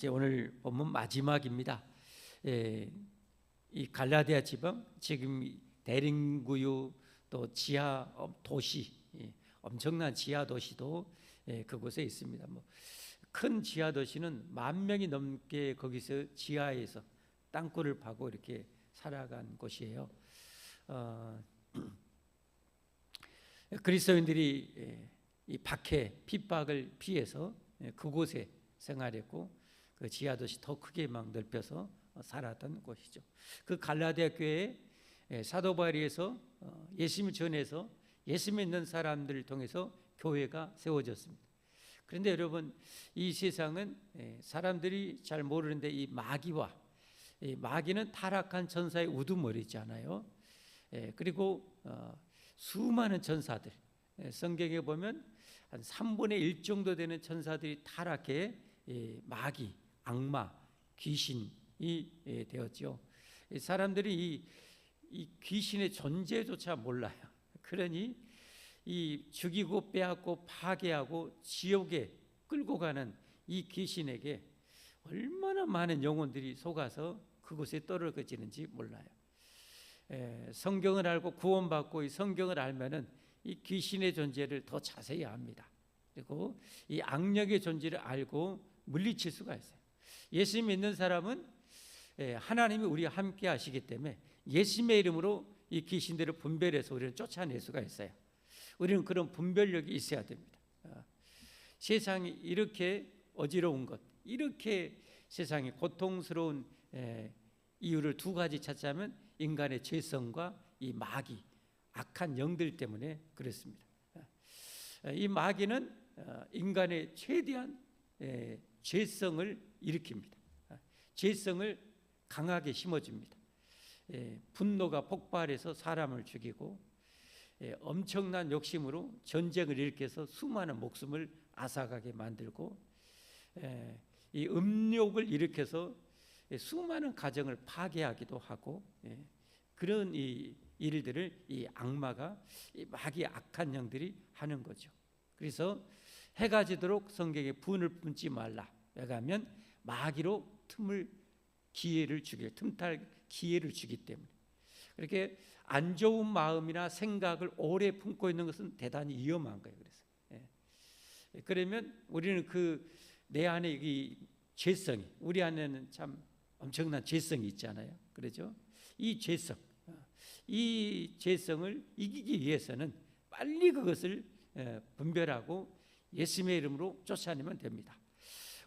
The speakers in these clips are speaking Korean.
이제 오늘 본문 마지막입니다. 이 갈라디아 지방, 지금 대림구유 또 지하 도시, 엄청난 지하 도시도 그곳에 있습니다. 큰 지하 도시는 10,000명이 넘게 거기서 지하에서 땅굴을 파고 이렇게 살아간 곳이에요. 그리스도인들이 이 박해, 핍박을 피해서 그곳에 생활했고, 그 지하 도시 더 크게 막 넓혀서 살았던 곳이죠. 그 갈라디아 교회에 사도 바울에서 예수님을 전해서 예수 믿는 사람들을 통해서 교회가 세워졌습니다. 그런데 여러분, 이 세상은 사람들이 잘 모르는데 이 마귀는 타락한 천사의 우두머리잖아요. 그리고 수많은 천사들, 성경에 보면 한 3분의 1 정도 되는 천사들이 타락해 마귀, 악마, 귀신이 되었죠. 사람들이 이 귀신의 존재조차 몰라요. 그러니 이 죽이고 빼앗고 파괴하고 지옥에 끌고 가는 이 귀신에게 얼마나 많은 영혼들이 속아서 그곳에 떨어지는지 몰라요. 성경을 알고 구원받고 이 성경을 알면은 이 귀신의 존재를 더 자세히 압니다. 그리고 이 악령의 존재를 알고 물리칠 수가 있어요. 예수 믿는 사람은 하나님이 우리와 함께 하시기 때문에 예수님의 이름으로 이 귀신들을 분별해서 우리는 쫓아낼 수가 있어요. 우리는 그런 분별력이 있어야 됩니다. 세상이 이렇게 어지러운 것, 이렇게 세상이 고통스러운 이유를 두 가지 찾자면 인간의 죄성과 이 마귀, 악한 영들 때문에 그렇습니다. 이 마귀는 인간의 최대한 죄성을 일으킵니다. 죄성을 강하게 심어줍니다. 분노가 폭발해서 사람을 죽이고 엄청난 욕심으로 전쟁을 일으켜서 수많은 목숨을 앗아가게 만들고 이 음욕을 일으켜서 수많은 가정을 파괴하기도 하고 그런 이 일들을 이 악마가, 이 마귀의 악한 영들이 하는 거죠. 그래서 해가 지도록 성경에 분을 품지 말라. 왜냐하면 마귀로 틈탈 기회를 주기 때문에. 그렇게 안 좋은 마음이나 생각을 오래 품고 있는 것은 대단히 위험한 거예요. 그래서 그러면 우리는 내 안에 이 죄성이, 우리 안에는 참 엄청난 죄성이 있잖아요. 그렇죠? 이 죄성을 이기기 위해서는 빨리 그것을 분별하고 예수님의 이름으로 쫓아내면 됩니다.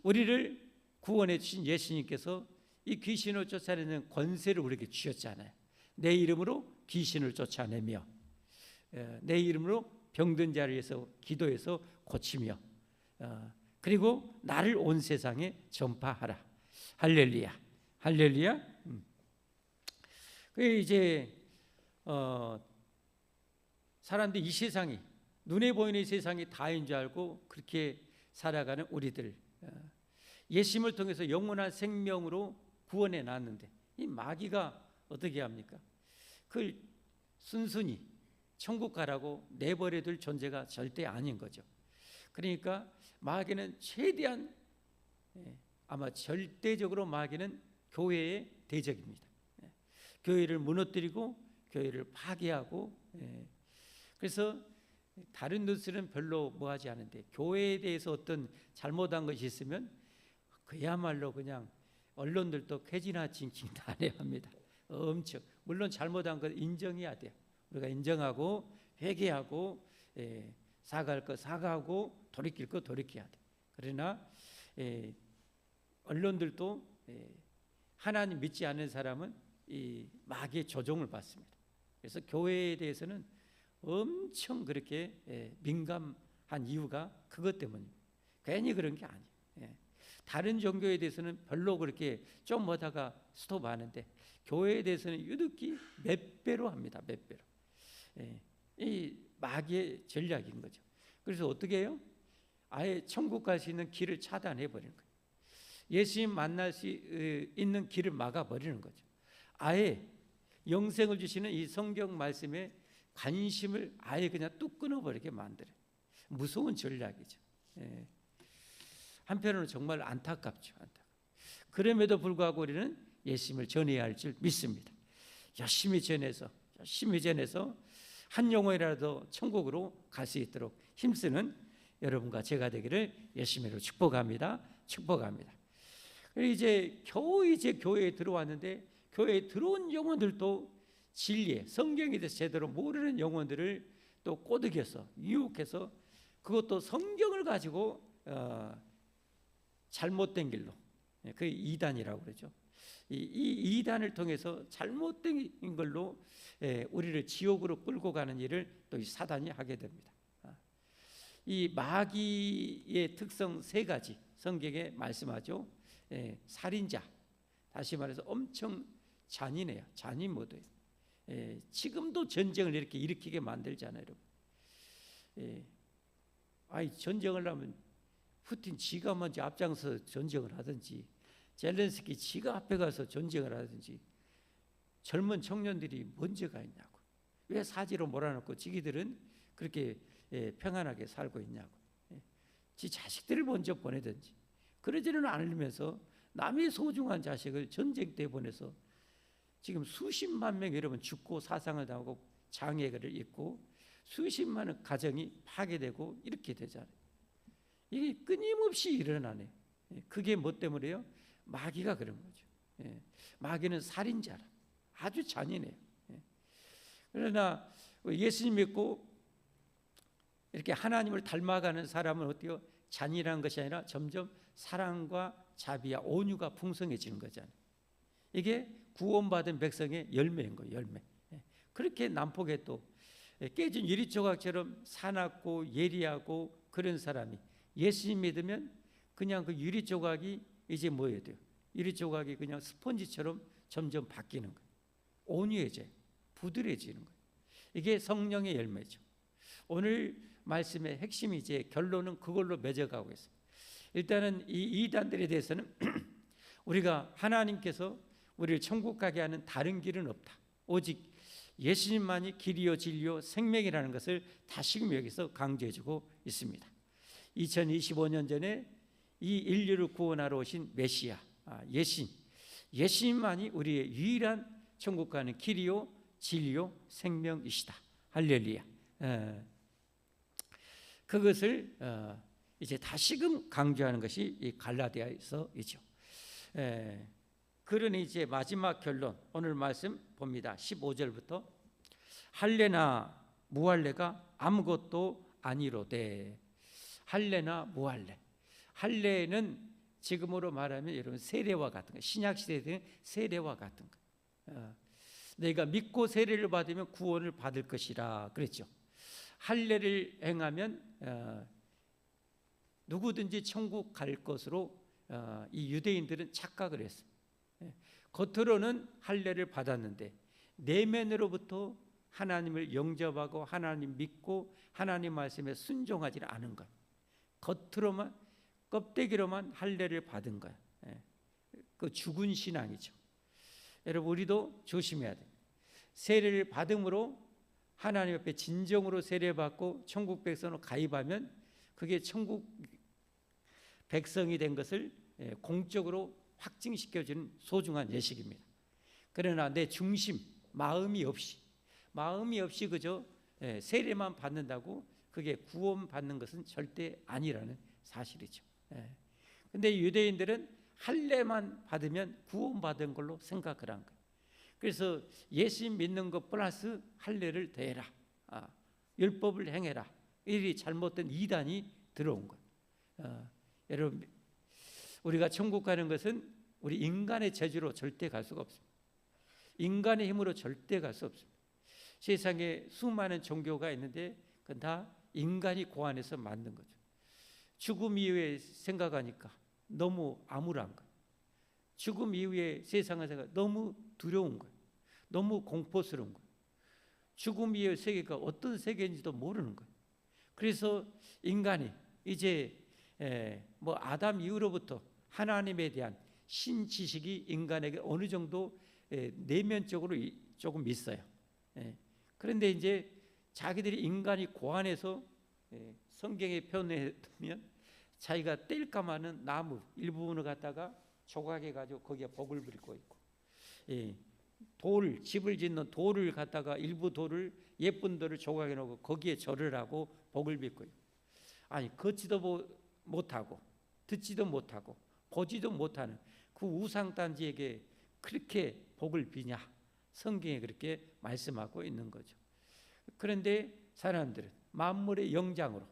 우리를 구원해 주신 예수님께서 이 귀신을 쫓아내는 권세를 우리에게 주셨잖아요. 내 이름으로 귀신을 쫓아내며 내 이름으로 병든 자를 위해서 기도해서 고치며 그리고 나를 온 세상에 전파하라. 할렐루야, 할렐루야. 이제 사람들이 이 세상이, 눈에 보이는 이 세상이 다인 줄 알고 그렇게 살아가는 우리들, 예수님을 통해서 영원한 생명으로 구원해 놨는데 이 마귀가 어떻게 합니까? 그걸 순순히 천국 가라고 내버려 둘 존재가 절대 아닌 거죠. 그러니까 마귀는 최대한, 아마 절대적으로 마귀는 교회의 대적입니다. 교회를 무너뜨리고 교회를 파괴하고, 그래서 다른 것들은 별로 뭐하지 않은데 교회에 대해서 어떤 잘못한 것이 있으면 그야말로 그냥 언론들도 캐지나 징징 다 내야 합니다. 엄청, 물론 잘못한 것 인정해야 돼요. 우리가 인정하고 회개하고 사과할 것 사과하고 돌이킬 것 돌이켜야 돼. 그러나 언론들도 하나님 믿지 않는 사람은 이 마귀의 조종을 받습니다. 그래서 교회에 대해서는 엄청 그렇게 민감한 이유가 그것 때문입니다. 괜히 그런 게 아니에요. 다른 종교에 대해서는 별로 그렇게 좀 뭐다가 스톱하는데 교회에 대해서는 유독히 몇 배로 합니다. 몇 배로. 이 마귀의 전략인 거죠. 그래서 어떻게 해요? 아예 천국 갈 수 있는 길을 차단해 버리는 거예요. 예수님 만날 수 있는 길을 막아 버리는 거죠. 아예 영생을 주시는 이 성경 말씀에 관심을 아예 그냥 뚝 끊어버리게 만들어요. 무서운 전략이죠. 한편으로는 정말 안타깝죠. 그럼에도 불구하고 우리는 예수님을 전해야 할 줄 믿습니다. 열심히 전해서 한 영혼이라도 천국으로 갈 수 있도록 힘쓰는 여러분과 제가 되기를 예수님으로 축복합니다. 그리고 이제 겨우 교회에 들어왔는데, 교회에 들어온 영혼들도 진리에, 성경에 대해서 제대로 모르는 영혼들을 또 꼬드겨서 유혹해서, 그것도 성경을 가지고 잘못된 길로, 그 이단이라고 그러죠. 이 이단을 통해서 잘못된 걸로 우리를 지옥으로 끌고 가는 일을 또 이 사단이 하게 됩니다. 이 마귀의 특성 세 가지 성경에 말씀하죠. 살인자, 다시 말해서 엄청 잔인해요. 잔인 모드예요. 지금도 전쟁을 이렇게 일으키게 만들잖아요, 여러분. 전쟁을 하면 푸틴 지가 먼저 앞장서 전쟁을 하든지, 젤렌스키 지가 앞에 가서 전쟁을 하든지, 젊은 청년들이 먼저 가 있냐고. 왜 사지로 몰아넣고 지기들은 그렇게 평안하게 살고 있냐고. 지 자식들을 먼저 보내든지. 그러지는 않으면서 남의 소중한 자식을 전쟁터에 보내서 지금 수십만 명 여러분 죽고 사상을 당하고 장애를 입고 수십만의 가정이 파괴되고 이렇게 되잖아요. 이게 끊임없이 일어나네. 그게 뭐 때문에요? 마귀가 그런 거죠. 마귀는 살인자라. 아주 잔인해요. 그러나 예수님 믿고 이렇게 하나님을 닮아가는 사람은 어때요? 잔인한 것이 아니라 점점 사랑과 자비와 온유가 풍성해지는 거잖아요. 이게 구원받은 백성의 열매인 거예요. 열매. 그렇게 난폭에 또 깨진 유리 조각처럼 사납고 예리하고 그런 사람이 예수님 믿으면 그냥 그 유리 조각이 이제 뭐예요? 유리 조각이 그냥 스펀지처럼 점점 바뀌는 거예요. 온유해져요. 부드러워지는 거예요. 이게 성령의 열매죠. 오늘 말씀의 핵심이 이제 결론은 그걸로 맺어가고 있어요. 일단은 이 이단들에 대해서는 우리가 하나님께서 우리를 천국 가게 하는 다른 길은 없다. 오직 예수님만이 길이요 진리요 생명이라는 것을 다시금 여기서 강조해주고 있습니다. 2025년 전에 이 인류를 구원하러 오신 메시아, 예수님만이 우리의 유일한 천국 가는 길이요 진리요 생명이시다. 할렐루야. 그것을 이제 다시금 강조하는 것이 이 갈라디아서이죠. 그러니 이제 마지막 결론, 오늘 말씀 봅니다. 15절부터 할례나 무할례가 아무것도 아니로되. 할례나 무할례. 할례는 지금으로 말하면 여러분 세례와 같은 거, 신약 시대에 세례와 같은 거. 내가 믿고 세례를 받으면 구원을 받을 것이라 그랬죠. 할례를 행하면 누구든지 천국 갈 것으로 이 유대인들은 착각을 했어요. 겉으로는 할례를 받았는데 내면으로부터 하나님을 영접하고 하나님 믿고 하나님 말씀에 순종하지는 않은 거예요. 겉으로만, 껍데기로만 할례를 받은 거예요. 그 죽은 신앙이죠. 여러분, 우리도 조심해야 돼요. 세례를 받음으로 하나님 앞에 진정으로 세례받고 천국 백성으로 가입하면 그게 천국 백성이 된 것을 공적으로 확증시켜주는 소중한 예식입니다. 그러나 내 중심, 마음이 없이 그저 세례만 받는다고 그게 구원받는 것은 절대 아니라는 사실이죠. 근데 유대인들은 할례만 받으면 구원받은 걸로 생각을 한 거예요. 그래서 예수님 믿는 것 플러스 할례를 더해라, 율법을 행해라, 이 잘못된 이단이 들어온 거예요. 여러분, 우리가 천국 가는 것은 우리 인간의 재주로 절대 갈 수가 없습니다. 인간의 힘으로 절대 갈 수 없습니다. 세상에 수많은 종교가 있는데 그건 다 인간이 고안해서 만든 거죠. 죽음 이후에 생각하니까 너무 암울한 거예요. 죽음 이후에 세상을 생각 너무 두려운 거예요. 너무 공포스러운 거예요. 죽음 이후의 세계가 어떤 세계인지도 모르는 거예요. 그래서 인간이 이제 뭐 아담 이후로부터 하나님에 대한 신지식이 인간에게 어느 정도 내면적으로 조금 있어요. 그런데 이제 자기들이 인간이 고안해서 성경에 표현해 두면 자기가 뗄까 마는 나무 일부분을 갖다가 조각해 가지고 거기에 복을 빌고 있고, 집을 짓는 돌을 갖다가 일부 돌을 예쁜 돌을 조각해 놓고 거기에 절을 하고 복을 빌고 있고, 아니 걷지도 못하고 듣지도 못하고 보지도 못하는 그 우상단지에게 그렇게 복을 비냐? 성경에 그렇게 말씀하고 있는 거죠. 그런데 사람들은 만물의 영장으로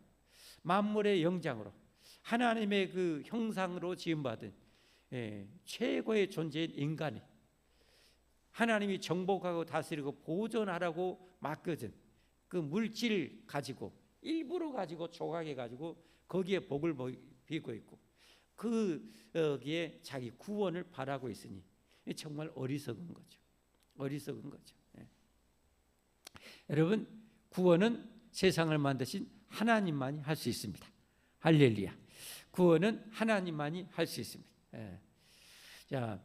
하나님의 그 형상으로 지음받은 최고의 존재인 인간이 하나님이 정복하고 다스리고 보존하라고 맡겨진 그 물질 가지고 일부러 가지고 조각해 가지고 거기에 복을 비고 있고 거기에 자기 구원을 바라고 있으니 정말 어리석은 거죠. 여러분, 구원은 세상을 만드신 하나님만이 할 수 있습니다. 할렐루야. 구원은 하나님만이 할 수 있습니다. 자,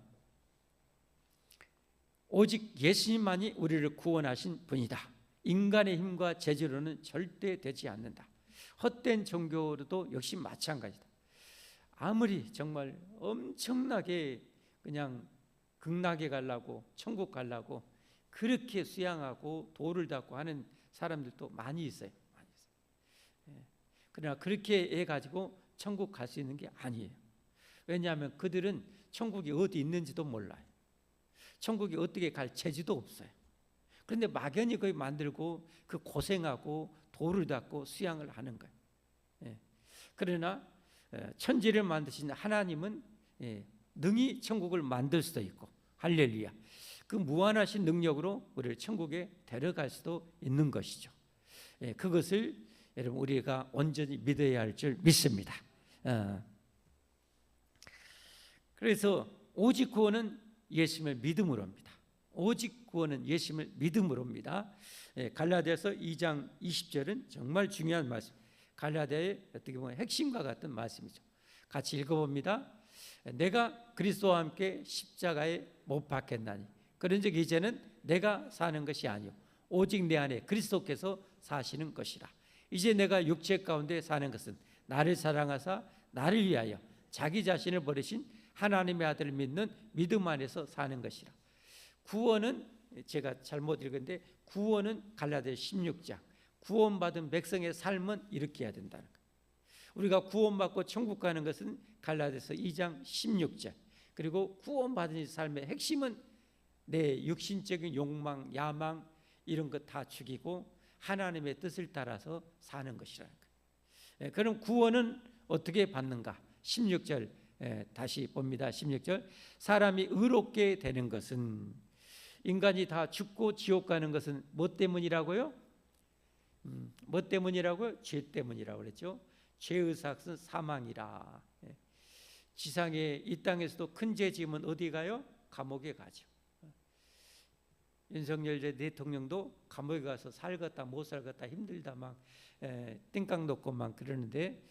오직 예수님만이 우리를 구원하신 분이다. 인간의 힘과 재주로는 절대 되지 않는다. 헛된 종교로도 역시 마찬가지다. 아무리 정말 엄청나게 그냥 극락에 가려고 천국 가려고 그렇게 수양하고 도를 닦고 하는 사람들도 많이 있어요. 그러나 그렇게 해가지고 천국 갈 수 있는 게 아니에요. 왜냐하면 그들은 천국이 어디 있는지도 몰라요. 천국이 어떻게 갈 재주도 없어요. 그런데 막연히 거기 만들고 그 고생하고 도를 닦고 수양을 하는 거예요. 그러나 천지를 만드신 하나님은 능히 천국을 만들 수도 있고, 할렐루야, 그 무한하신 능력으로 우리를 천국에 데려갈 수도 있는 것이죠. 그것을 여러분 우리가 온전히 믿어야 할 줄 믿습니다. 그래서 오직 구원은 예수님을 믿음으로입니다. 오직 구원은 예수님을 믿음으로입니다. 갈라디아서 2장 20절은 정말 중요한 말씀. 갈라디아의 어떻게 보면 핵심과 같은 말씀이죠. 같이 읽어봅니다. 내가 그리스도와 함께 십자가에 못 박혔나니 그런즉 이제는 내가 사는 것이 아니요 오직 내 안에 그리스도께서 사시는 것이라. 이제 내가 육체 가운데 사는 것은 나를 사랑하사 나를 위하여 자기 자신을 버리신 하나님의 아들을 믿는 믿음 안에서 사는 것이라. 구원은 제가 잘못 읽었는데 구원은 갈라디아 16장 구원받은 백성의 삶은 이렇게 해야 된다는 거예요. 우리가 구원받고 천국 가는 것은 갈라디아서 2장 16절. 그리고 구원받은 삶의 핵심은 내 육신적인 욕망, 야망 이런 것 다 죽이고 하나님의 뜻을 따라서 사는 것이라는 거예요. 그럼 구원은 어떻게 받는가? 16절 다시 봅니다. 16절 사람이 의롭게 되는 것은 인간이 다 죽고 지옥 가는 것은 뭐 때문이라고요? 뭐 때문이라고요? 죄 때문이라고 그랬죠. 죄의 삭은 사망이라. 지상에 이 땅에서도 큰 죄 지으면 어디 가요? 감옥에 가죠. 윤석열 대통령도 감옥에 가서 살겠다 못 살겠다 힘들다 막 띵깡 놓고 막 그러는데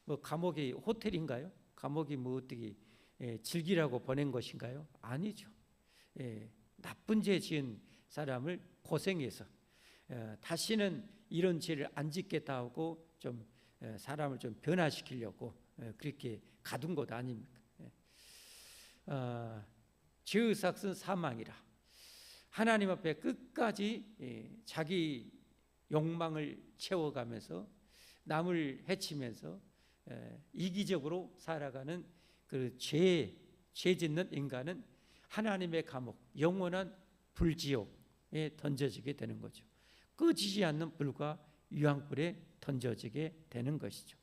뭐 감옥이 호텔인가요? 감옥이 뭐 어떻게 즐기라고 보낸 것인가요? 아니죠. 나쁜 죄 지은 사람을 고생해서 다시는 이런 죄를 안 짓겠다 하고 좀 사람을 좀 변화시키려고 그렇게 가둔 것 아닙니까? 죄의 삭은 사망이라. 하나님 앞에 끝까지 자기 욕망을 채워가면서 남을 해치면서 이기적으로 살아가는 그 죄 짓는 인간은 하나님의 감옥, 영원한 불지옥에 던져지게 되는 거죠. 꺼지지 않는 불과 유황불에 던져지게 되는 것이죠.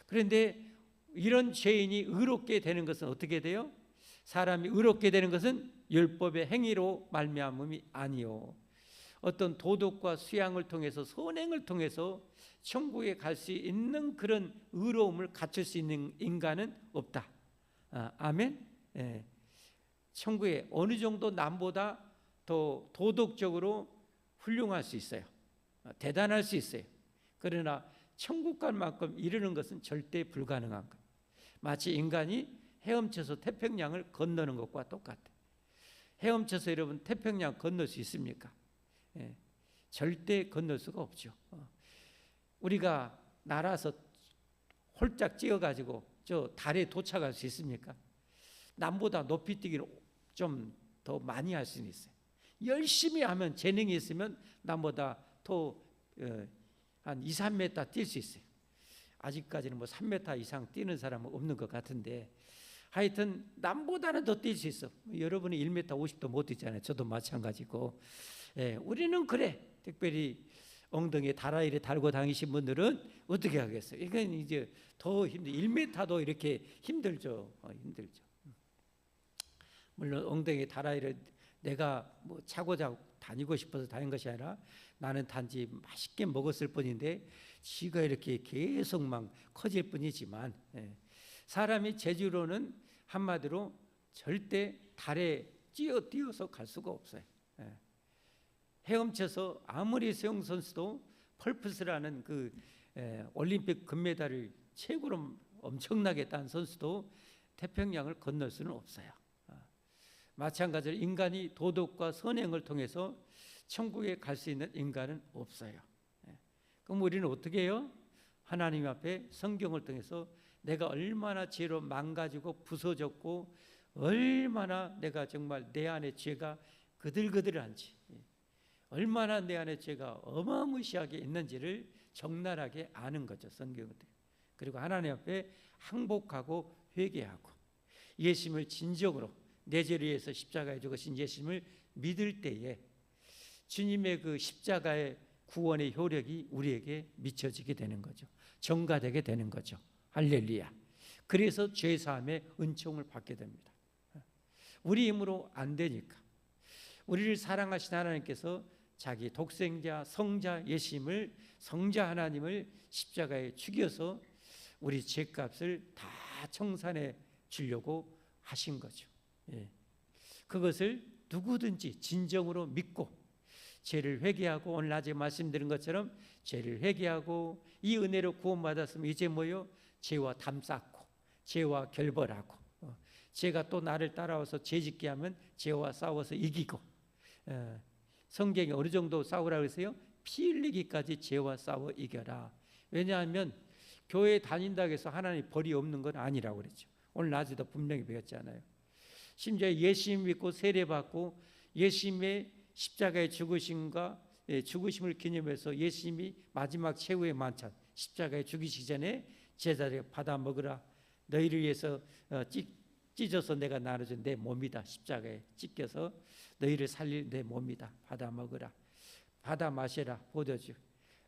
그런데 이런 죄인이 의롭게 되는 것은 어떻게 돼요? 사람이 의롭게 되는 것은 율법의 행위로 말미암음이 아니요 어떤 도덕과 수양을 통해서 선행을 통해서 천국에 갈 수 있는 그런 의로움을 갖출 수 있는 인간은 없다. 아멘. 천국에 어느 정도 남보다 더 도덕적으로 훌륭할 수 있어요. 대단할 수 있어요. 그러나 천국 갈 만큼 이르는 것은 절대 불가능한 것. 마치 인간이 헤엄쳐서 태평양을 건너는 것과 똑같아요. 헤엄쳐서 여러분 태평양 건널 수 있습니까? 절대 건널 수가 없죠. 우리가 날아서 홀짝 찌어가지고 저 달에 도착할 수 있습니까? 남보다 높이 뛰기를 좀 더 많이 할 수는 있어요. 열심히 하면, 재능이 있으면 남보다 더 한 2, 3m 뛸 수 있어요. 아직까지는 뭐 3m 이상 뛰는 사람은 없는 것 같은데, 하여튼 남보다는 더 뛸 수 있어. 여러분이 1m 50도 못 뛰잖아요. 저도 마찬가지고. 우리는 그래. 특별히 엉덩이에 다라이를 달고 다니신 분들은 어떻게 하겠어요? 이건 이제 더 힘들. 1m도 이렇게 힘들죠. 힘들죠. 물론 엉덩이에 다라이를 내가 뭐 차고 다니고 싶어서 다닌 것이 아니라 나는 단지 맛있게 먹었을 뿐인데 지가 이렇게 계속 막 커질 뿐이지만, 사람이 재주로는 한마디로 절대 달에 뛰어서 갈 수가 없어요. 헤엄쳐서 아무리 수영 선수도 펄프스라는 그 올림픽 금메달을 최고로 엄청나게 딴 선수도 태평양을 건널 수는 없어요. 마찬가지로 인간이 도덕과 선행을 통해서 천국에 갈 수 있는 인간은 없어요. 그럼 우리는 어떻게 해요? 하나님 앞에 성경을 통해서 내가 얼마나 죄로 망가지고 부서졌고 얼마나 내가 정말 내 안에 죄가 그들그들한지, 얼마나 내 안에 죄가 어마무시하게 있는지를 적나라하게 아는 거죠. 성경을. 그리고 하나님 앞에 항복하고 회개하고 예수님을 진정으로 내 죄를 위해서 십자가에 죽으신 예수님을 믿을 때에 주님의 그 십자가의 구원의 효력이 우리에게 미쳐지게 되는 거죠. 전가되게 되는 거죠. 할렐루야. 그래서 죄사함의 은총을 받게 됩니다. 우리 힘으로 안 되니까. 우리를 사랑하신 하나님께서 자기 독생자 성자 예수님을, 성자 하나님을 십자가에 죽여서 우리 죄값을 다 청산해 주려고 하신 거죠. 그것을 누구든지 진정으로 믿고 죄를 회개하고, 오늘 낮에 말씀드린 것처럼 죄를 회개하고 이 은혜로 구원받았으면 이제 뭐요? 죄와 담쌓고 죄와 결벌하고, 죄가 또 나를 따라와서 죄짓게 하면 죄와 싸워서 이기고, 성경이 어느 정도 싸우라고 했어요? 피 흘리기까지 죄와 싸워 이겨라. 왜냐하면 교회 다닌다고 해서 하나님 벌이 없는 건 아니라고 그랬죠. 오늘 낮에도 분명히 배웠잖아요. 심지어 예수님 믿고 세례받고 예수님의 십자가의 죽으심을 기념해서 예수님이 마지막 최후의 만찬, 십자가에 죽이시기 전에 제자들에게 받아 먹으라. 너희를 위해서 찢어서 내가 나눠준 내 몸이다. 십자가에 찢겨서 너희를 살릴 내 몸이다. 받아 먹으라. 받아 마셔라. 보도주.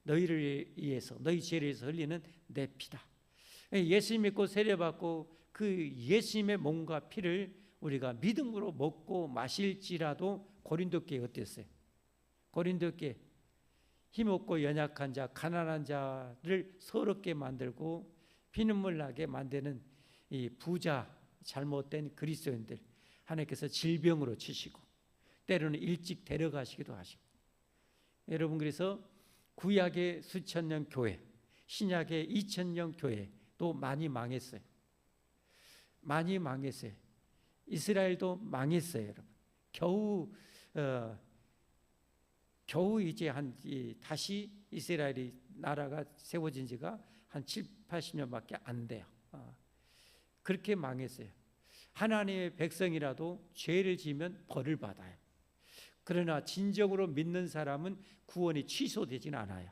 너희를 위해서, 너희 죄를 위해서 흘리는 내 피다. 예수님 믿고 세례받고 그 예수님의 몸과 피를 우리가 믿음으로 먹고 마실지라도, 고린도 교회 어땠어요? 고린도 교회 힘없고 연약한 자, 가난한 자를 서럽게 만들고 피눈물 나게 만드는 이 부자 잘못된 그리스도인들 하나님께서 질병으로 치시고 때로는 일찍 데려가시기도 하시고. 여러분, 그래서 구약의 수천 년 교회, 신약의 2000년 교회도 많이 망했어요. 많이 망했어요. 이스라엘도 망했어요, 여러분. 겨우 이제 다시 이스라엘이 나라가 세워진 지가 한 7, 80년밖에 안 돼요. 그렇게 망했어요. 하나님의 백성이라도 죄를 지으면 벌을 받아요. 그러나 진정으로 믿는 사람은 구원이 취소되진 않아요.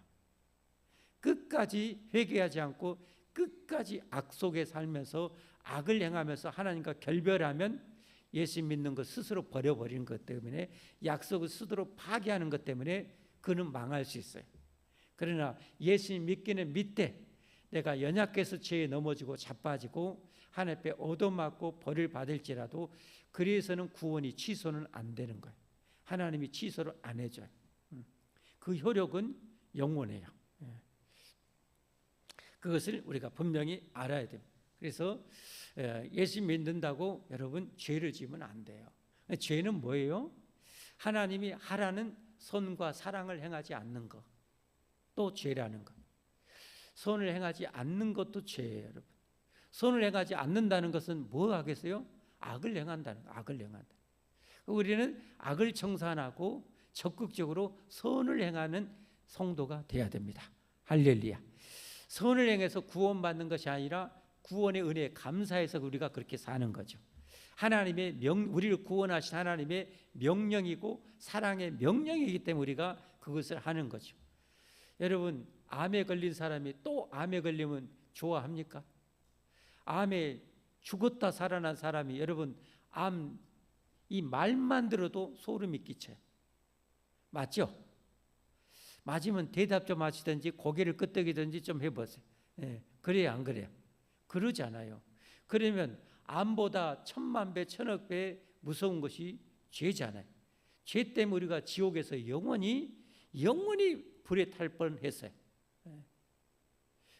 끝까지 회개하지 않고 끝까지 악 속에 살면서 악을 행하면서 하나님과 결별하면 예수 믿는 것 스스로 버려버리는 것 때문에, 약속을 스스로 파괴하는 것 때문에 그는 망할 수 있어요. 그러나 예수님 믿기는 믿되 내가 연약해서 죄에 넘어지고 자빠지고 하나님 앞에 얻어맞고 벌을 받을지라도 그래서는 구원이 취소는 안 되는 거예요. 하나님이 취소를 안 해줘요. 그 효력은 영원해요. 그것을 우리가 분명히 알아야 됩니다. 그래서 예수 믿는다고 여러분 죄를 지으면 안 돼요. 죄는 뭐예요? 하나님이 하라는 선과 사랑을 행하지 않는 것, 또 죄라는 것. 선을 행하지 않는 것도 죄예요, 여러분. 선을 행하지 않는다는 것은 뭐 하겠어요? 악을 행한다는 거, 악을 행한다. 우리는 악을 청산하고 적극적으로 선을 행하는 성도가 돼야 됩니다. 할렐루야. 선을 행해서 구원받는 것이 아니라 구원의 은혜에 감사해서 우리가 그렇게 사는 거죠. 우리를 구원하신 하나님의 명령이고 사랑의 명령이기 때문에 우리가 그것을 하는 거죠. 여러분, 암에 걸린 사람이 또 암에 걸리면 좋아합니까? 암에 죽었다 살아난 사람이, 여러분, 이 말만 들어도 소름이 끼쳐요. 맞죠? 맞으면 대답 좀 하시든지 고개를 끄덕이든지 좀 해보세요. 그래요, 안 그래요? 그러지 않아요. 그러면 암보다 1000만 배, 1000억 배 무서운 것이 죄잖아요. 죄 때문에 우리가 지옥에서 영원히 불에 탈 뻔했어요.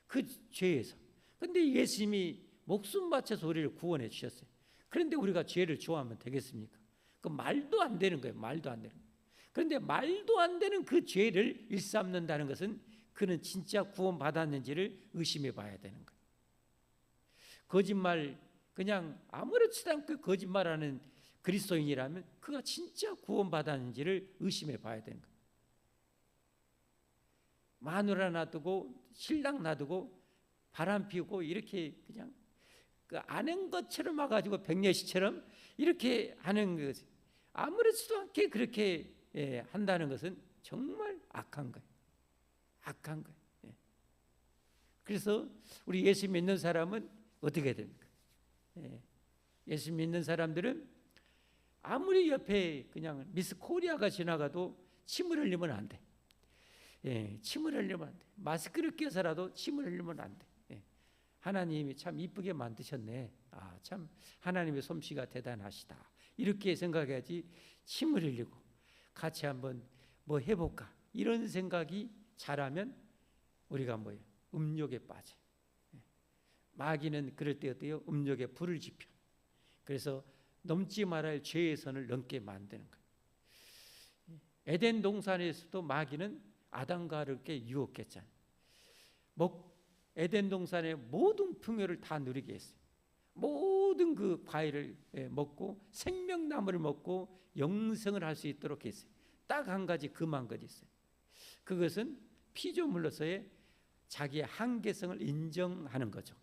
그 죄에서. 근데 예수님이 목숨 바쳐서 우리를 구원해 주셨어요. 그런데 우리가 죄를 좋아하면 되겠습니까? 그 말도 안 되는 거예요. 말도 안 되는 거예요. 그런데 말도 안 되는 그 죄를 일삼는다는 것은 그는 진짜 구원받았는지를 의심해 봐야 되는 거예요. 거짓말, 그냥 아무렇지도 않고 거짓말하는 그리스도인이라면 그가 진짜 구원받았는지를 의심해 봐야 되는 거예요. 마누라 놔두고 신랑 놔두고 바람 피우고 이렇게 그냥 그 아는 것처럼 와가지고 백녀시처럼 이렇게 하는 것, 아무렇지도 않게 그렇게 한다는 것은 정말 악한 거예요. 악한 거예요. 그래서 우리 예수 믿는 사람은 어떻게 됩니까? 예수 믿는 사람들은 아무리 옆에 그냥 미스 코리아가 지나가도 침을 흘리면 안 돼. 침을 흘리면 안 돼. 마스크를 껴서라도 침을 흘리면 안 돼. 하나님이 참 이쁘게 만드셨네. 참 하나님의 솜씨가 대단하시다. 이렇게 생각해야지 침을 흘리고 같이 한번 뭐 해볼까 이런 생각이 자라면 우리가 뭐예요? 음욕에 빠져. 마귀는 그럴 때 어때요? 음욕에 불을 지펴. 그래서 넘지 말아야 할 죄의 선을 넘게 만드는 거예요. 에덴 동산에서도 마귀는 아담과 하와를 유혹했잖아요. 에덴 동산의 모든 풍요를 다 누리게 했어요. 모든 그 과일을 먹고 생명나무를 먹고 영생을 할 수 있도록 했어요. 딱 한 가지 금한 것이 있어요. 그것은 피조물로서의 자기의 한계성을 인정하는 거죠.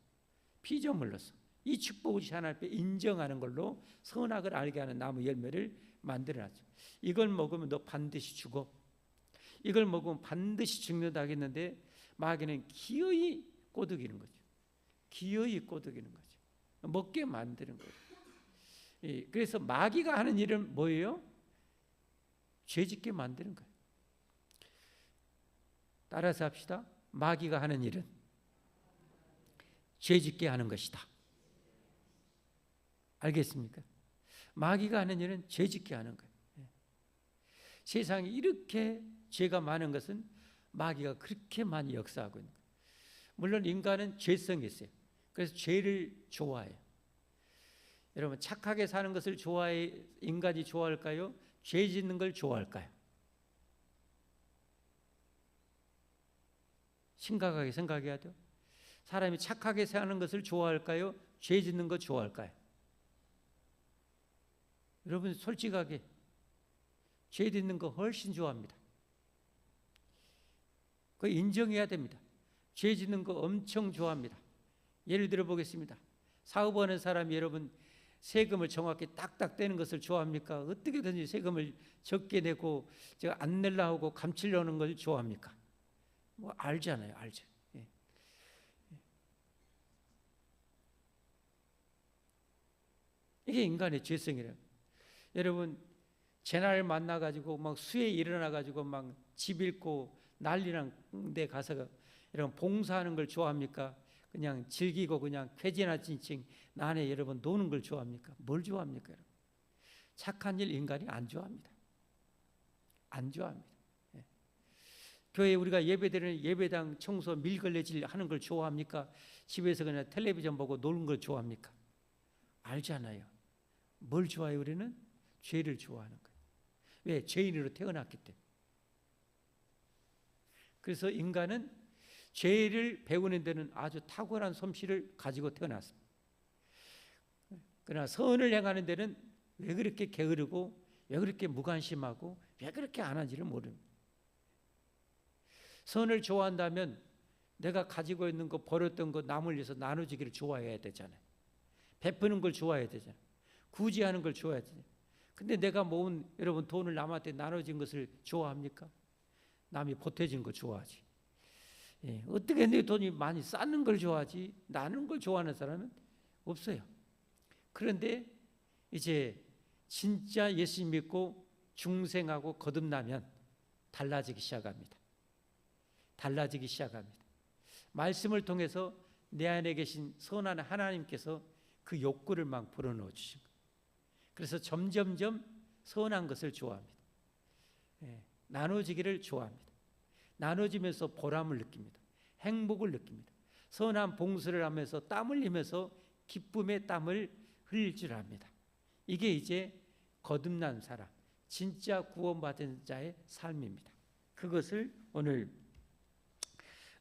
피조물로서 이 축복을 하나님 앞에 인정하는 걸로 선악을 알게 하는 나무 열매를 만들어놨죠. 이걸 먹으면 너 반드시 죽어. 이걸 먹으면 반드시 죽는다 하겠는데 마귀는 기어이 꼬드기는 거죠. 기어이 꼬드기는 거죠. 먹게 만드는 거예요. 그래서 마귀가 하는 일은 뭐예요? 죄짓게 만드는 거예요. 따라서 합시다. 마귀가 하는 일은 죄짓게 하는 것이다. 알겠습니까? 마귀가 하는 일은 죄짓게 하는 거예요. 세상에 이렇게 죄가 많은 것은 마귀가 그렇게 많이 역사하고 있는 거예요. 물론 인간은 죄성이 있어요. 그래서 죄를 좋아해요. 여러분, 착하게 사는 것을 인간이 좋아할까요? 죄 짓는 걸 좋아할까요? 심각하게 생각해야 돼요. 사람이 착하게 사는 것을 좋아할까요? 죄 짓는 거 좋아할까요? 여러분, 솔직하게 죄 짓는 거 훨씬 좋아합니다. 그거 인정해야 됩니다. 죄 짓는 거 엄청 좋아합니다. 예를 들어 보겠습니다. 사업하는 사람이 여러분 세금을 정확히 딱딱 떼는 것을 좋아합니까? 어떻게든지 세금을 적게 내고 제가 안 내려고 하고 감추려는 걸 좋아합니까? 뭐 알잖아요. 알죠. 이게 인간의 죄성이래요. 여러분, 재날 만나가지고 막 수해 일어나가지고 막 집 잃고 난리난 데 가서 여러분 봉사하는 걸 좋아합니까? 그냥 즐기고 그냥 쾌지나 찡찡 나네 여러분 노는 걸 좋아합니까? 뭘 좋아합니까? 여러분? 착한 일 인간이 안 좋아합니다. 안 좋아합니다. 교회 우리가 예배드리는 예배당 청소 밀걸레질 하는 걸 좋아합니까? 집에서 그냥 텔레비전 보고 노는 걸 좋아합니까? 알잖아요. 뭘 좋아해요? 우리는 죄를 좋아하는 거예요. 왜? 죄인으로 태어났기 때문에. 그래서 인간은 죄를 배우는 데는 아주 탁월한 솜씨를 가지고 태어났습니다. 그러나 선을 행하는 데는 왜 그렇게 게으르고 왜 그렇게 무관심하고 왜 그렇게 안 하는지를 모릅니다. 선을 좋아한다면 내가 가지고 있는 거, 버렸던 거 남을 위해서 나눠주기를 좋아해야 되잖아요. 베푸는 걸 좋아해야 되잖아요. 구제하는 걸 좋아해야 되잖아요. 근데 내가 모은 여러분 돈을 남한테 나눠진 것을 좋아합니까? 남이 보태진 거 좋아하지. 예, 어떻게 내 돈이 많이 쌓는 걸 좋아하지 나누는 걸 좋아하는 사람은 없어요. 그런데 이제 진짜 예수 믿고 중생하고 거듭나면 달라지기 시작합니다. 달라지기 시작합니다. 말씀을 통해서 내 안에 계신 선한 하나님께서 그 욕구를 막 불어넣어 주신 거예요. 그래서 점점점 선한 것을 좋아합니다. 예, 나눠지기를 좋아합니다. 나눠지면서 보람을 느낍니다. 행복을 느낍니다. 선한 봉사를 하면서 땀 흘리면서 기쁨의 땀을 흘릴 줄 압니다. 이게 이제 거듭난 사람, 진짜 구원받은 자의 삶입니다. 그것을 오늘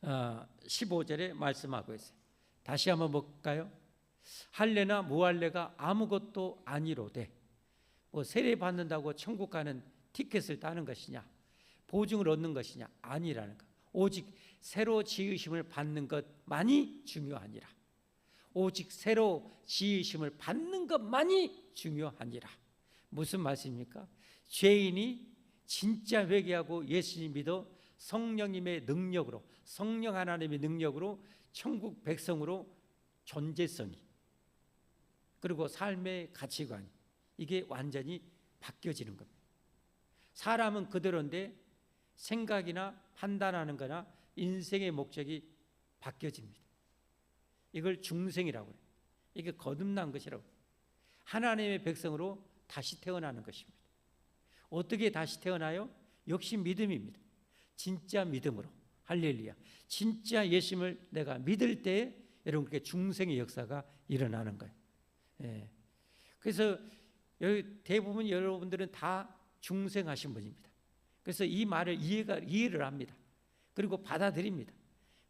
15절에 말씀하고 있어요. 다시 한번 볼까요? 할례나 무할례가 아무것도 아니로되 세례 받는다고 천국 가는 티켓을 따는 것이냐, 보증을 얻는 것이냐, 아니라는 것. 오직 새로 지으심을 받는 것만이 중요하니라. 오직 새로 지으심을 받는 것만이 중요하니라. 무슨 말씀입니까? 죄인이 진짜 회개하고 예수님 믿어 성령님의 능력으로, 성령 하나님의 능력으로 천국 백성으로 존재성이, 그리고 삶의 가치관이, 이게 완전히 바뀌어지는 겁니다. 사람은 그대로인데 생각이나 판단하는 거나 인생의 목적이 바뀌어집니다. 이걸 중생이라고 해요. 이게 거듭난 것이라고 해요. 하나님의 백성으로 다시 태어나는 것입니다. 어떻게 다시 태어나요? 역시 믿음입니다. 진짜 믿음으로. 할렐루야. 진짜 예수님을 내가 믿을 때 여러분 그렇게 중생의 역사가 일어나는 거예요. 예. 그래서 대부분 여러분들은 다 중생하신 분입니다. 그래서 이 말을 이해를 합니다. 그리고 받아들입니다.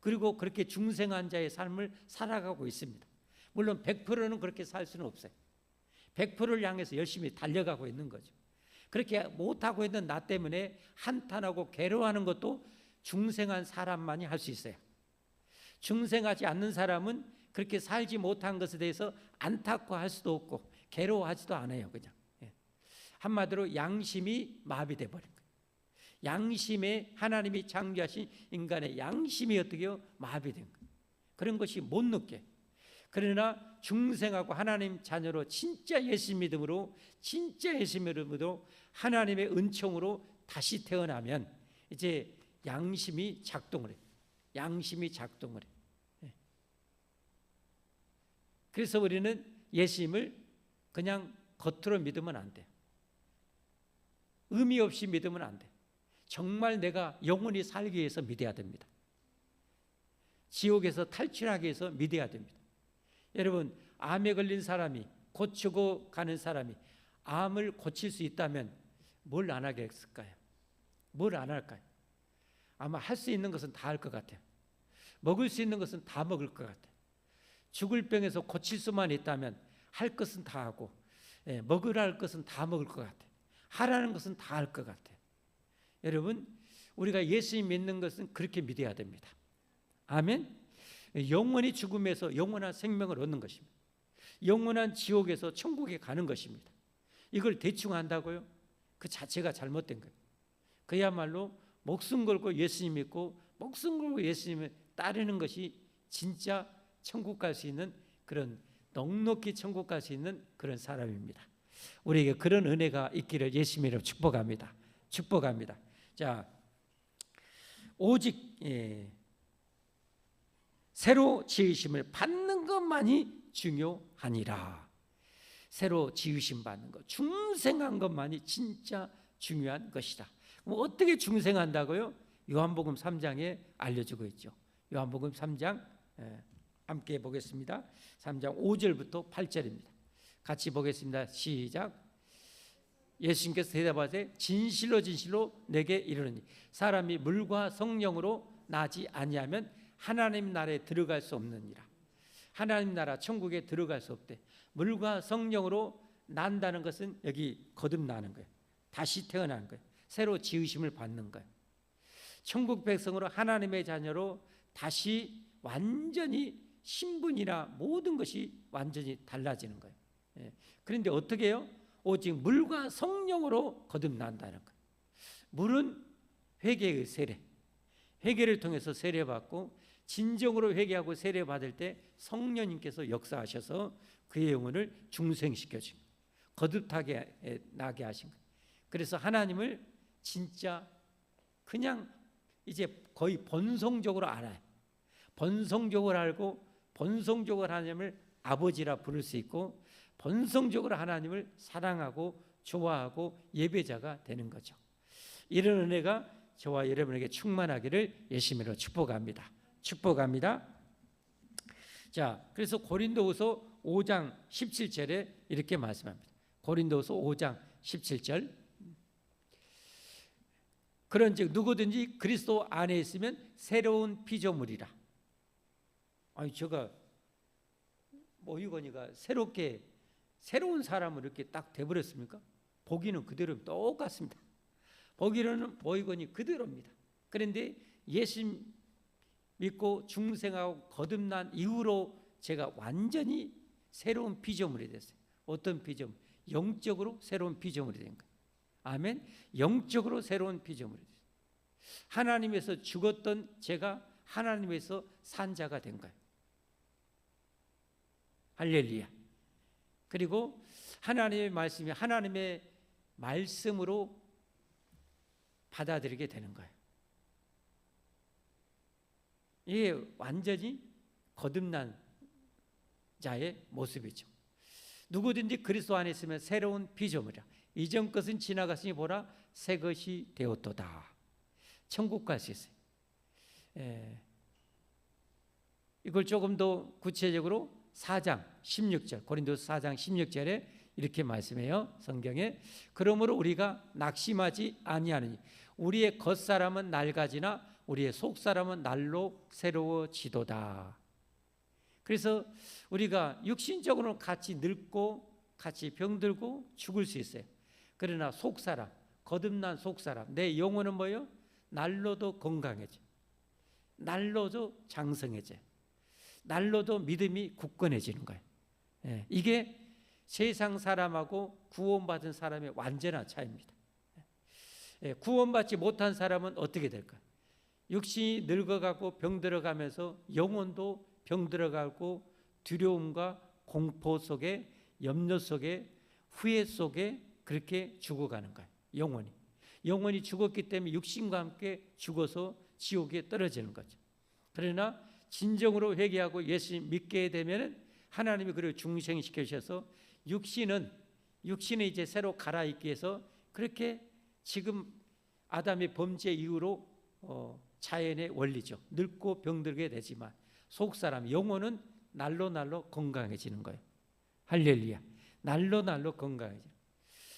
그리고 그렇게 중생한 자의 삶을 살아가고 있습니다. 물론 100%는 그렇게 살 수는 없어요. 100%를 향해서 열심히 달려가고 있는 거죠. 그렇게 못하고 있는 나 때문에 한탄하고 괴로워하는 것도 중생한 사람만이 할 수 있어요. 중생하지 않는 사람은 그렇게 살지 못한 것에 대해서 안타까워할 수도 없고 괴로워하지도 않아요. 그냥 한마디로 양심이 마비돼 버린 거예요. 양심에 하나님이 창조하신 인간의 양심이 어떻게요? 마비된 거예요. 그런 것이 못 느껴요. 그러나 중생하고 하나님 자녀로 진짜 예수 믿음으로, 진짜 예수 믿음으로 하나님의 은총으로 다시 태어나면 이제 양심이 작동을 해요. 양심이 작동을 해요. 그래서 우리는 예수님을 그냥 겉으로 믿으면 안 돼요. 의미 없이 믿으면 안 돼요. 정말 내가 영원히 살기 위해서 믿어야 됩니다. 지옥에서 탈출하기 위해서 믿어야 됩니다. 여러분, 암에 걸린 사람이, 고치고 가는 사람이 암을 고칠 수 있다면 뭘 안 하겠을까요? 뭘 안 할까요? 아마 할 수 있는 것은 다 할 것 같아요. 먹을 수 있는 것은 다 먹을 것 같아요. 죽을 병에서 고칠 수만 있다면 할 것은 다 하고, 먹으라 할 것은 다 먹을 것 같아요. 하라는 것은 다 할 것 같아요. 여러분, 우리가 예수님 믿는 것은 그렇게 믿어야 됩니다. 아멘. 영원히 죽음에서 영원한 생명을 얻는 것입니다. 영원한 지옥에서 천국에 가는 것입니다. 이걸 대충 한다고요? 그 자체가 잘못된 거예요. 그야말로 목숨 걸고 예수님 믿고 목숨 걸고 예수님을 따르는 것이 진짜 천국 갈 수 있는, 그런 넉넉히 천국 갈 수 있는 그런 사람입니다. 우리에게 그런 은혜가 있기를 예수님으로 축복합니다. 축복합니다. 자, 오직 새로 지으심을 받는 것만이 중요하니라. 새로 지으심 받는 것, 중생한 것만이 진짜 중요한 것이다. 뭐 어떻게 중생한다고요? 요한복음 3장에 알려주고 있죠. 요한복음 3장 함께 보겠습니다. 3장 5절부터 8절입니다. 같이 보겠습니다. 시작. 예수님께서 대답하되 진실로 진실로 내게 이르노니 사람이 물과 성령으로 나지 아니하면 하나님 나라에 들어갈 수 없느니라. 하나님 나라 천국에 들어갈 수 없대. 물과 성령으로 난다는 것은 여기 거듭나는 거예요. 다시 태어나는 거예요. 새로 지으심을 받는 거예요. 천국 백성으로 하나님의 자녀로 다시 완전히 신분이나 모든 것이 완전히 달라지는 거예요. 예. 그런데 어떻게 해요? 오직 물과 성령으로 거듭난다는 거예요. 물은 회개의 세례, 회개를 통해서 세례받고 진정으로 회개하고 세례받을 때 성령님께서 역사하셔서 그의 영혼을 중생시켜 준 거예요. 거듭하게 나게 하신 거예요. 그래서 하나님을 진짜 그냥 이제 거의 본성적으로 알아요. 본성적으로 알고 본성적으로 하나님을 아버지라 부를 수 있고 본성적으로 하나님을 사랑하고 좋아하고 예배자가 되는 거죠. 이런 은혜가 저와 여러분에게 충만하기를 예수님으로 축복합니다. 축복합니다. 자, 그래서 고린도후서 5장 17절에 이렇게 말씀합니다. 고린도후서 5장 17절. 그런즉 누구든지 그리스도 안에 있으면 새로운 피조물이라. 아니 제가 모이거니가 새로운 사람을 이렇게 딱 돼버렸습니까? 보기는 그대로 똑같습니다. 보기로는 모이거니 그대로입니다. 그런데 예수 믿고 중생하고 거듭난 이후로 제가 완전히 새로운 피조물이 됐어요. 어떤 피조물? 영적으로 새로운 피조물이 된 거예요. 아멘. 영적으로 새로운 피조물이 됐어요. 하나님에서 죽었던 제가 하나님에서 산 자가 된 거예요. 할렐루야. 그리고 하나님의 말씀이 하나님의 말씀으로 받아들이게 되는 거예요. 이게 완전히 거듭난 자의 모습이죠. 누구든지 그리스도 안에 있으면 새로운 피조물이라. 이전 것은 지나갔으니 보라 새 것이 되었도다. 천국 갈 수 있어요. 이걸 조금 더 구체적으로 4장 16절 고린도서 4장 16절에 이렇게 말씀해요. 성경에 그러므로 우리가 낙심하지 아니하느니 우리의 겉사람은 낡아지나 우리의 속사람은 날로 새로워지도다. 그래서 우리가 육신적으로는 같이 늙고 같이 병들고 죽을 수 있어요. 그러나 속사람, 거듭난 속사람, 내 영혼은 뭐예요? 날로도 건강해져, 날로도 장성해져, 날로도 믿음이 굳건해지는 거예요. 이게 세상 사람하고 구원받은 사람의 완전한 차이입니다. 구원받지 못한 사람은 어떻게 될까요? 육신이 늙어가고 병들어가면서 영혼도 병들어가고 두려움과 공포 속에 염려 속에 후회 속에 그렇게 죽어가는 거예요. 영혼이 죽었기 때문에 육신과 함께 죽어서 지옥에 떨어지는 거죠. 그러나 진정으로 회개하고 예수 믿게 되면 하나님이 그를 중생시켜 주셔서 육신은 이제 새로 갈아입기 위해서 그렇게 지금 아담의 범죄 이후로 자연의 원리죠. 늙고 병들게 되지만 속사람 영혼은 날로 건강해지는 거예요. 할렐루야. 날로 건강해지는.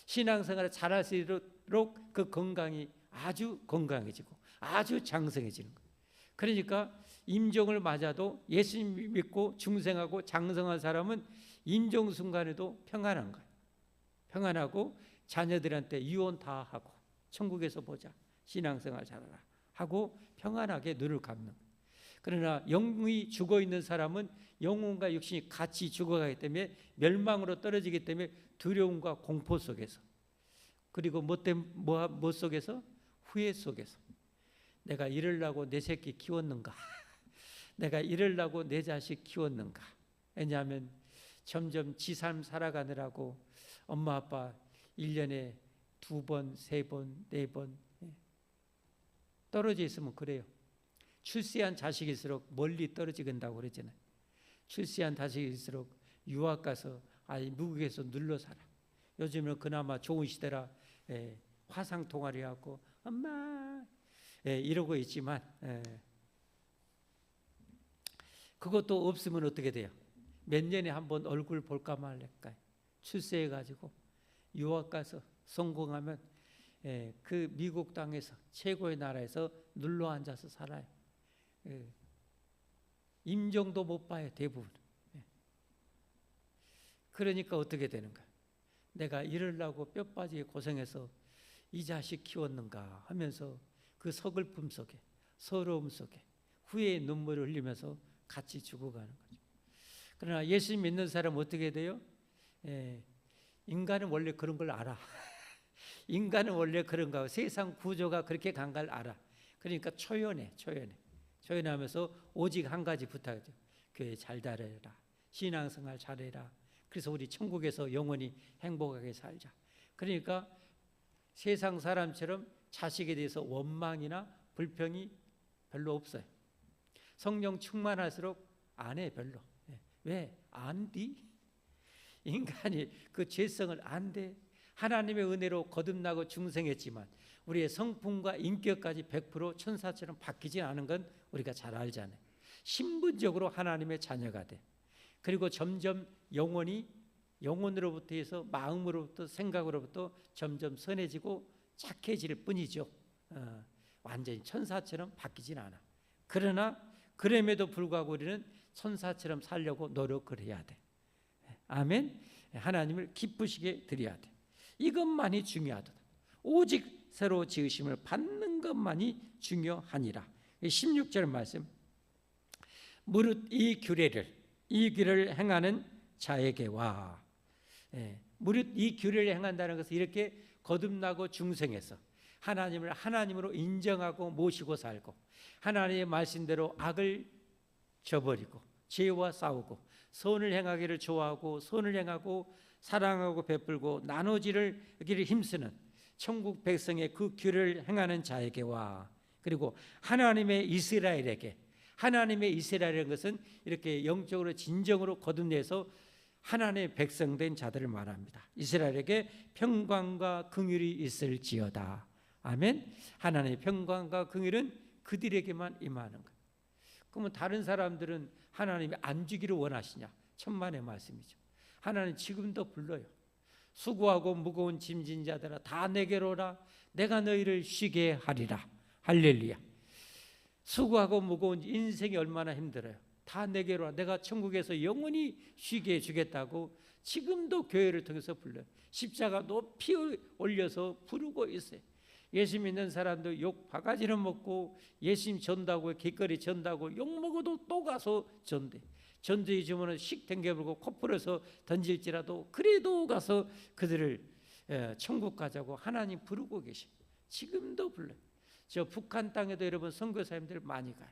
신앙생활을 잘할 수 있도록 그 건강이 아주 건강해지고 아주 장성해지는 거예요. 그러니까 임종을 맞아도 예수 믿고 중생하고 장성한 사람은 임종 순간에도 평안한 거예요. 평안하고 자녀들한테 유언 다 하고 천국에서 보자, 신앙생활 잘하라 하고 평안하게 눈을 감는 거예요. 그러나 영이 죽어있는 사람은 영혼과 육신이 같이 죽어가기 때문에 멸망으로 떨어지기 때문에 두려움과 공포 속에서 그리고 뭐 속에서? 후회 속에서 내가 이러려고 내 새끼 키웠는가? 내가 이러려고 내 자식 키웠는가? 왜냐하면 점점 지 삶 살아가느라고 엄마 아빠 1년에 2번, 3번, 4번 떨어져 있으면 그래요. 출세한 자식일수록 멀리 떨어지긴다고 그러잖아요. 출세한 자식일수록 유학 가서 미국에서 눌러 살아. 요즘은 그나마 좋은 시대라 화상 통화를 하고 엄마 이러고 있지만 그것도 없으면 어떻게 돼요? 몇 년에 한 번 얼굴 볼까 말까. 출세해가지고 유학 가서 성공하면 그 미국 땅에서 최고의 나라에서 눌러 앉아서 살아요. 임종도 못 봐요, 대부분. 그러니까 어떻게 되는가? 내가 이러려고 뼈 빠지게 고생해서 이 자식 키웠는가 하면서 그 서글픔 속에, 서러움 속에, 후회의 눈물을 흘리면서 같이 죽어가는 거죠. 그러나 예수 믿는 사람은 어떻게 돼요? 인간은 원래 그런 걸 알아. 인간은 원래 그런가, 세상 구조가 그렇게 간 걸 알아. 그러니까 초연하면서 오직 한 가지 부탁이죠. 교회 잘 다녀라, 신앙생활 잘해라. 그래서 우리 천국에서 영원히 행복하게 살자. 그러니까 세상 사람처럼 자식에 대해서 원망이나 불평이 별로 없어요. 성령 충만할수록 안 해, 별로. 왜? 안 돼. 인간이 그 죄성을 안 돼. 하나님의 은혜로 거듭나고 중생했지만 우리의 성품과 인격까지 100% 천사처럼 바뀌지 않은 건 우리가 잘 알잖아요. 신분적으로 하나님의 자녀가 돼. 그리고 점점 영혼으로부터 해서 마음으로부터 생각으로부터 점점 선해지고 착해질 뿐이죠. 완전히 천사처럼 바뀌진 않아. 그러나 그럼에도 불구하고 우리는 천사처럼 살려고 노력을 해야 돼. 아멘. 하나님을 기쁘시게 드려야 돼. 이것만이 중요하다. 오직 새로 지으심을 받는 것만이 중요하니라. 16절 말씀. 무릇 이 규례를 행하는 자에게와, 무릇 이 규례를 행한다는 것은 이렇게 거듭나고 중생해서 하나님을 하나님으로 인정하고 모시고 살고 하나님의 말씀대로 악을 저버리고 죄와 싸우고 선을 행하기를 좋아하고 선을 행하고 사랑하고 베풀고 나누기를 힘쓰는 천국 백성의 그 규례를 행하는 자에게와, 그리고 하나님의 이스라엘에게, 하나님의 이스라엘이라는 것은 이렇게 영적으로 진정으로 거듭내서 하나님의 백성된 자들을 말합니다. 이스라엘에게 평강과 긍휼이 있을지어다. 아멘. 하나님의 평강과 긍휼은 그들에게만 임하는 것. 그러면 다른 사람들은 하나님이 안 주기를 원하시냐? 천만의 말씀이죠. 하나님 지금도 불러요. 수고하고 무거운 짐진 자들아 다 내게로 오라. 내가 너희를 쉬게 하리라. 할렐루야. 수고하고 무거운 인생이 얼마나 힘들어요. 다 내게로 오라. 내가 천국에서 영원히 쉬게 해주겠다고 지금도 교회를 통해서 불러요. 십자가 높이 올려서 부르고 있어요. 예수 믿는 사람도 욕 바가지를 먹고 예수님 전다고 길거리 전다고 욕 먹어도 또 가서 전대. 전도해 주면 식 댕겨불고 코 풀어서 던질지라도 그래도 가서 그들을 천국 가자고 하나님 부르고 계셔. 지금도 불러요. 저 북한 땅에도 여러분 선교사님들 많이 가요.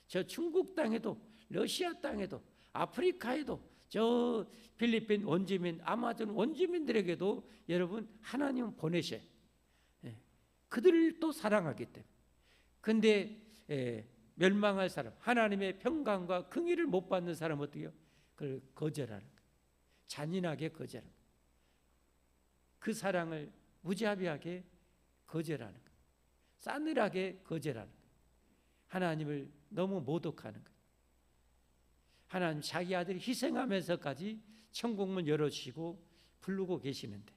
저 중국 땅에도, 러시아 땅에도, 아프리카에도, 저 필리핀 원주민, 아마존 원주민들에게도 여러분 하나님 보내셔요. 그들을 또 사랑하기 때문에. 근데 멸망할 사람, 하나님의 평강과 긍휼을 못 받는 사람은 어떻게 해요? 그걸 거절하는 거예요. 잔인하게 거절하는 거예요. 그 사랑을 무자비하게 거절하는 거예요. 싸늘하게 거절하는 거예요. 하나님을 너무 모독하는 거예요. 하나님 자기 아들 희생하면서까지 천국문 열어주시고 부르고 계시는데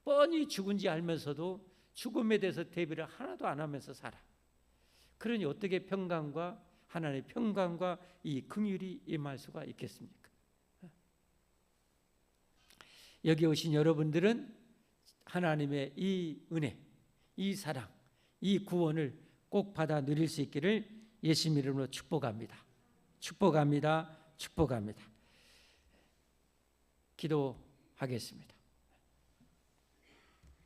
뻔히 죽은지 알면서도 죽음에 대해서 대비를 하나도 안 하면서 살아. 그러니 어떻게 평강과 하나님의 평강과 이 긍휼이 임할 수가 있겠습니까? 여기 오신 여러분들은 하나님의 이 은혜, 이 사랑, 이 구원을 꼭 받아 누릴 수 있기를 예수님 이름으로 축복합니다. 축복합니다. 축복합니다. 기도하겠습니다.